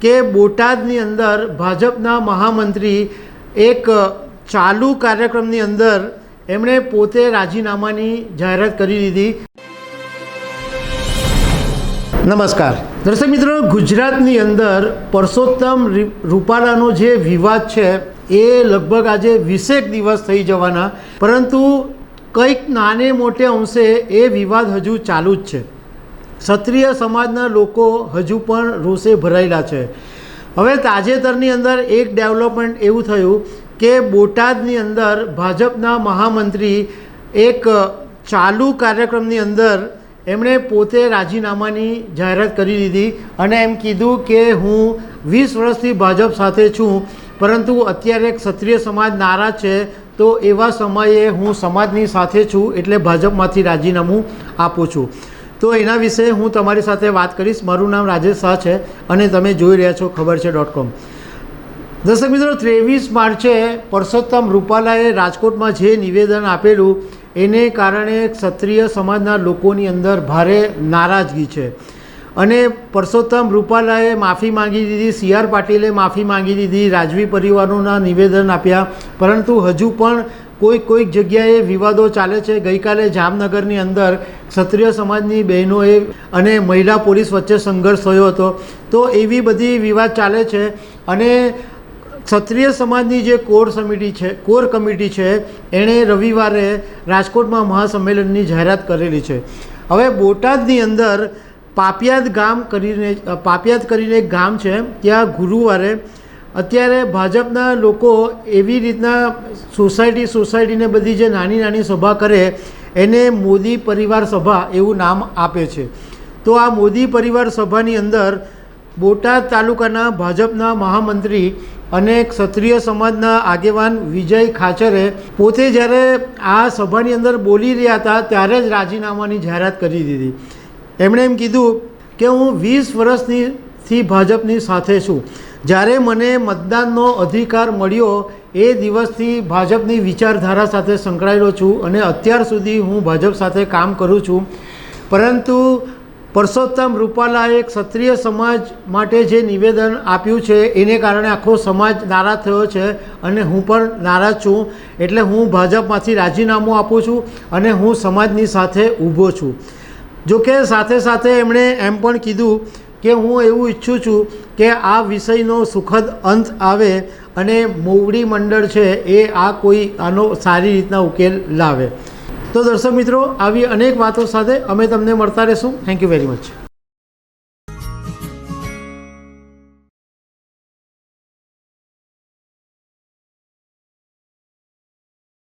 કે બોટાદની અંદર ભાજપના મહામંત્રી એક ચાલુ કાર્યક્રમની અંદર એમણે પોતે રાજીનામાની જાહેરાત કરી દીધી। નમસ્કાર દર્શક મિત્રો, ગુજરાતની અંદર પરસોત્તમ રૂપાલાનો જે વિવાદ છે એ લગભગ આજે 20 દિવસ થઈ જવાના, પરંતુ કંઈક નાને મોટે અંશે એ વિવાદ હજુ ચાલુ જ છે। ક્ષત્રિય સમાજના લોકો હજુ પણ રોષે ભરાયેલા છે। હવે તાજેતરની અંદર એક ડેવલપમેન્ટ એવું થયું કે બોટાદની અંદર ભાજપના મહામંત્રી એક ચાલુ કાર્યક્રમની અંદર એમણે પોતે રાજીનામાની જાહેરાત કરી દીધી અને એમ કીધું કે હું 20 વર્ષથી ભાજપ સાથે છું, પરંતુ અત્યારે ક્ષત્રિય સમાજ નારાજ છે, તો એવા સમયે હું સમાજની સાથે છું એટલે ભાજપમાંથી રાજીનામું આપું છું। તો એના વિશે હું તમારી સાથે વાત કરીશ। મારું નામ રાજેશ શાહ છે અને તમે જોઈ રહ્યા છો ખબરછે.com। દર્શક મિત્રો, 23 માર્ચે પરસોત્તમ રૂપાલાએ રાજકોટમાં જે નિવેદન આપેલું એને કારણે ક્ષત્રિય સમાજના લોકોની અંદર ભારે નારાજગી છે અને પરસોત્તમ રૂપાલાએ માફી માંગી દીધી, CR પાટીલે માફી માંગી દીધી, રાજવી પરિવારોના નિવેદન આપ્યા, પરંતુ હજુ પણ કોઈક જગ્યાએ વિવાદો ચાલે છે। ગઈકાલે જામનગરની અંદર ક્ષત્રિય સમાજની બહેનોએ અને મહિલા પોલીસ વચ્ચે સંઘર્ષ થયો હતો। તો એવી બધી વિવાદ ચાલે છે અને ક્ષત્રિય સમાજની જે કોર કમિટી છે એણે રવિવારે રાજકોટમાં મહાસંમેલનની જાહેરાત કરેલી છે। હવે બોટાદની અંદર પાપિયાદ કરીને એક ગામ છે, ત્યાં ગુરુવારે અત્યારે ભાજપના લોકો એવી રીતના સોસાયટીને બધી જે નાની સભા કરે એને મોદી પરિવાર સભા એવું નામ આપે છે। તો આ મોદી પરિવાર સભાની અંદર બોટાદ તાલુકાના ભાજપના મહામંત્રી અને ક્ષત્રિય સમાજના આગેવાન વિજય ખાચરે પોતે જ્યારે આ સભાની અંદર બોલી રહ્યા હતા ત્યારે જ રાજીનામાની જાહેરાત કરી દીધી। એમણે એમ કીધું કે હું 20 વર્ષથી ભાજપની સાથે છું। જ્યારે મને મતદાનનો અધિકાર મળ્યો એ દિવસથી ભાજપની વિચારધારા સાથે સંકળાયેલો છું અને અત્યાર સુધી હું ભાજપ સાથે કામ કરું છું, પરંતુ પરસોત્તમ રૂપાલાએ ક્ષત્રિય સમાજ માટે જે નિવેદન આપ્યું છે એને કારણે આખો સમાજ નારાજ થયો છે અને હું પણ નારાજ છું, એટલે હું ભાજપમાંથી રાજીનામું આપું છું અને હું સમાજની સાથે ઊભો છું। જોકે સાથે એમણે એમ પણ કીધું કે હું એવું ઈચ્છું છું કે આ વિષયનો સુખદ અંત આવે અને મોવડી મંડળ છે એ આનો સારી રીતના ઉકેલ લાવે। તો દર્શક મિત્રો, આવી અનેક વાતો સાથે અમે તમને મળતા રહીશું। Thank you very much.